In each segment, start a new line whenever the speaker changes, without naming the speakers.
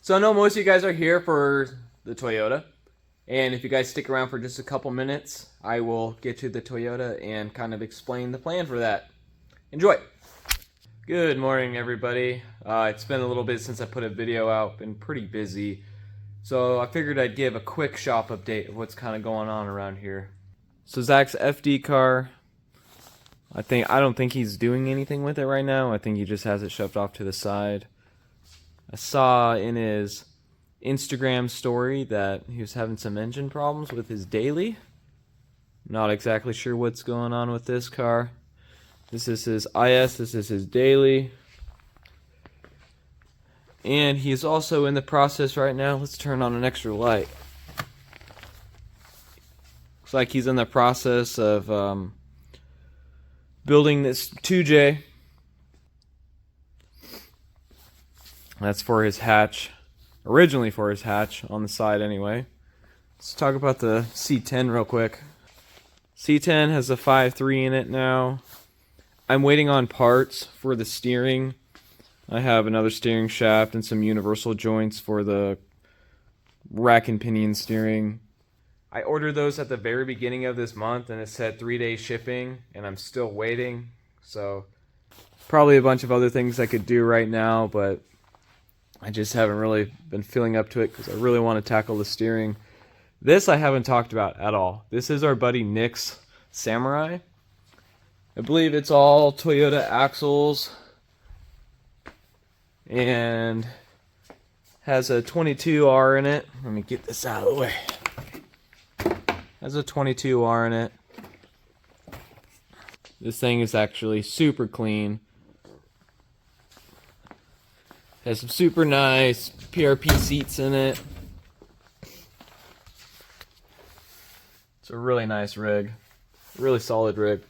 So I know most of you guys are here for the Toyota, and if you guys stick around for just a couple minutes, I will get to the Toyota and kind of explain the plan for that. Enjoy! Good morning, everybody. It's been a little bit since I put a video out, been pretty busy, so I figured I'd give a quick shop update of what's kind of going on around here. So Zach's FD car, I don't think he's doing anything with it right now. I think he just has it shoved off to the side. I saw in his Instagram story that he was having some engine problems with his daily. Not exactly sure what's going on with this car. This is his IS, this is his daily. And he's also in the process right now. Let's turn on an extra light. Looks like he's in the process of building this 2J. That's for his hatch. Originally for his hatch, on the side anyway. Let's talk about the C10 real quick. C10 has a 5.3 in it now. I'm waiting on parts for the steering. I have another steering shaft and some universal joints for the rack and pinion steering. I ordered those at the very beginning of this month and it said 3-day shipping, and I'm still waiting. So probably a bunch of other things I could do right now, but I just haven't really been feeling up to it because I really want to tackle the steering. This I haven't talked about at all. This is our buddy Nick's Samurai. I believe it's all Toyota axles and has a 22R in it. Let me get this out of the way. Has a 22R in it. This thing is actually super clean. Has some super nice PRP seats in it. It's a really nice rig. Really solid rig.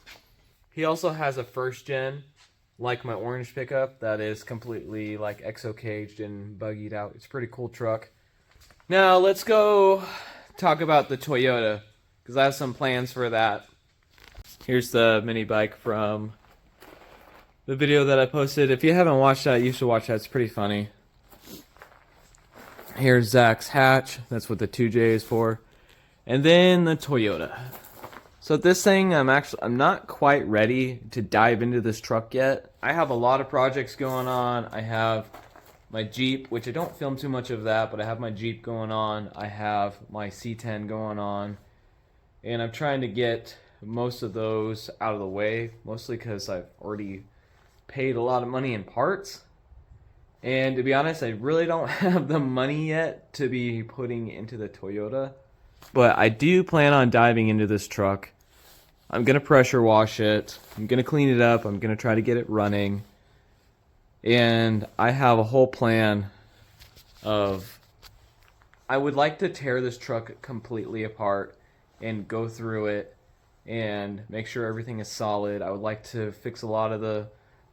He also has a first gen, like my orange pickup, that is completely like exo caged and buggied out. It's a pretty cool truck. Now let's go talk about the Toyota, because I have some plans for that. Here's the mini bike from the video that I posted. If you haven't watched that, you should watch that. It's pretty funny. Here's Zach's hatch. That's what the 2J is for. And then the Toyota. So this thing, I'm not quite ready to dive into this truck yet. I have a lot of projects going on. I have my Jeep, which I don't film too much of that, but I have my Jeep going on. I have my C10 going on. And I'm trying to get most of those out of the way, mostly because I've already paid a lot of money in parts, and to be honest, I really don't have the money yet to be putting into the Toyota, but I do plan on diving into this truck. I'm gonna pressure wash it, I'm gonna clean it up, I'm gonna try to get it running, and I have a whole plan of, I would like to tear this truck completely apart and go through it and make sure everything is solid. I would like to fix a lot of the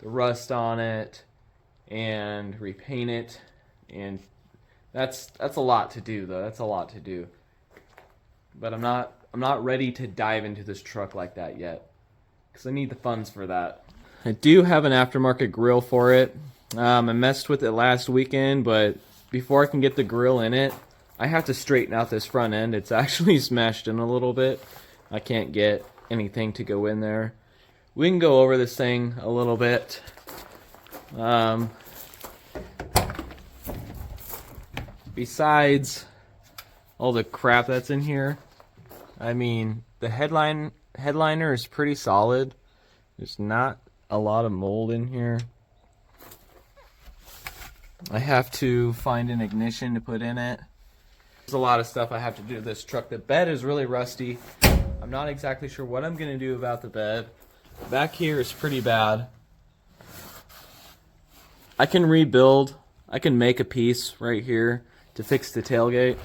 rust on it and repaint it, and that's a lot to do though. That's a lot to do. But I'm not ready to dive into this truck like that yet, because I need the funds for that. I do have an aftermarket grill for it. I messed with it last weekend, but before I can get the grill in it, I have to straighten out this front end. It's actually smashed in a little bit. I can't get anything to go in there. We can go over this thing a little bit. Besides all the crap that's in here, I mean, the headliner is pretty solid. There's not a lot of mold in here. I have to find an ignition to put in it. There's a lot of stuff I have to do to this truck. The bed is really rusty. I'm not exactly sure what I'm gonna do about the bed. Back here is pretty bad. I can rebuild. I can make a piece right here to fix the tailgate,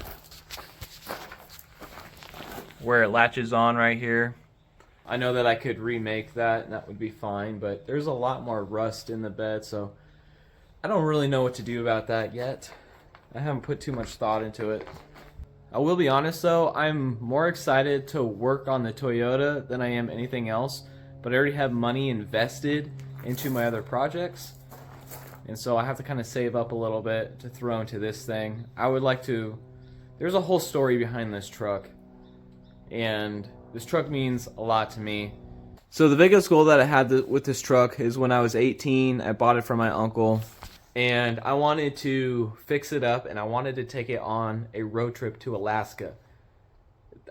where it latches on right here. I know that I could remake that and that would be fine, but there's a lot more rust in the bed, so I don't really know what to do about that yet. I haven't put too much thought into it. I will be honest though, I'm more excited to work on the Toyota than I am anything else, but I already have money invested into my other projects, and so I have to kind of save up a little bit to throw into this thing. I would like to, there's a whole story behind this truck, and this truck means a lot to me. So the biggest goal that I had with this truck is when I was 18, I bought it from my uncle, and I wanted to fix it up, and I wanted to take it on a road trip to Alaska.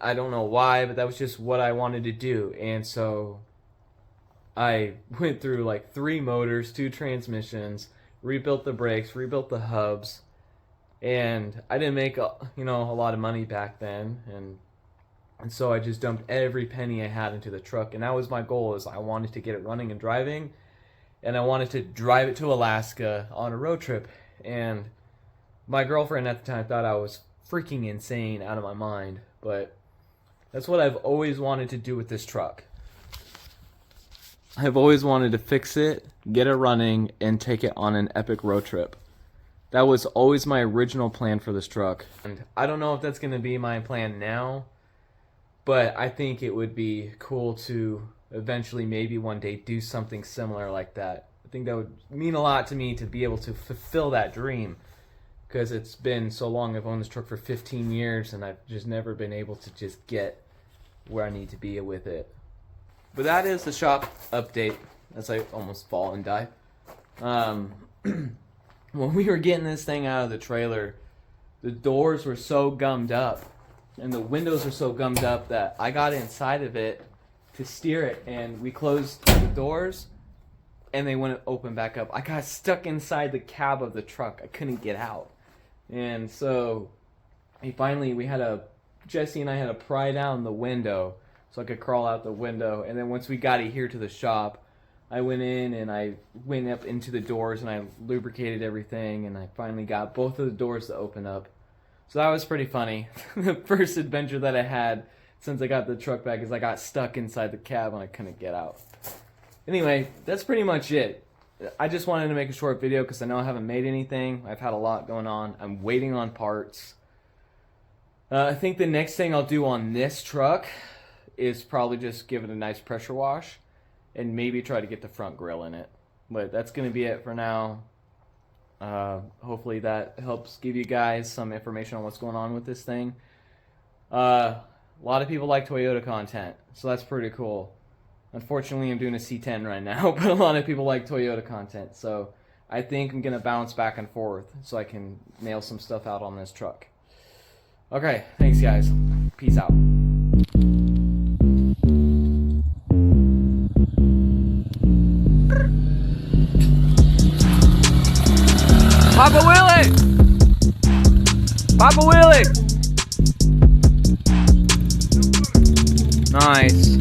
I don't know why, but that was just what I wanted to do. And so I went through like 3 motors, 2 transmissions, rebuilt the brakes, rebuilt the hubs, and I didn't make a lot of money back then, and so I just dumped every penny I had into the truck. And that was my goal, is I wanted to get it running and driving, and I wanted to drive it to Alaska on a road trip. And my girlfriend at the time thought I was freaking insane, out of my mind, but that's what I've always wanted to do with this truck. I've always wanted to fix it, get it running, and take it on an epic road trip. That was always my original plan for this truck. And I don't know if that's going to be my plan now, but I think it would be cool to eventually, maybe one day, do something similar like that. I think that would mean a lot to me to be able to fulfill that dream, because it's been so long. I've owned this truck for 15 years, and I've just never been able to just get where I need to be with it. But that is the shop update, as I almost fall and die. When we were getting this thing out of the trailer, the doors were so gummed up, and the windows were so gummed up, that I got inside of it to steer it, and we closed the doors, and they wouldn't open back up. I got stuck inside the cab of the truck. I couldn't get out. And so Jesse and I had to pry down the window so I could crawl out the window. And then once we got it here to the shop, I went in and I went up into the doors and I lubricated everything, and I finally got both of the doors to open up. So that was pretty funny. The first adventure that I had since I got the truck back is I got stuck inside the cab and I couldn't get out. Anyway, that's pretty much it. I just wanted to make a short video because I know I haven't made anything. I've had a lot going on. I'm waiting on parts. I think the next thing I'll do on this truck is probably just give it a nice pressure wash and maybe try to get the front grille in it. But that's going to be it for now. Hopefully that helps give you guys some information on what's going on with this thing. A lot of people like Toyota content, so that's pretty cool. Unfortunately, I'm doing a C10 right now, but a lot of people like Toyota content, so I think I'm going to bounce back and forth so I can nail some stuff out on this truck. Okay, thanks guys. Peace out. Papa Willie! Papa Willie! Nice.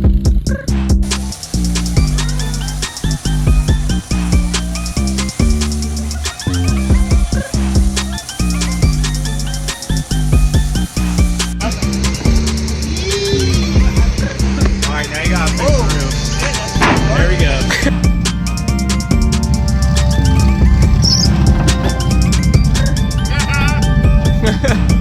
Alright, now you gotta fix the roof. There we go.
Ha ha!